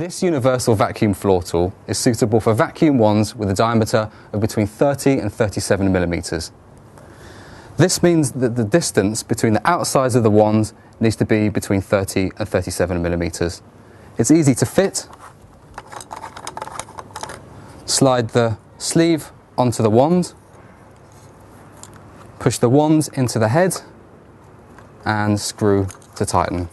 This universal vacuum floor tool is suitable for vacuum wands with a diameter of between 30 and 37 millimeters. This means that the distance between the outsides of the wand needs to be between 30 and 37 millimeters. It's easy to fit. Slide the sleeve onto the wand, push the wand into the head and screw to tighten.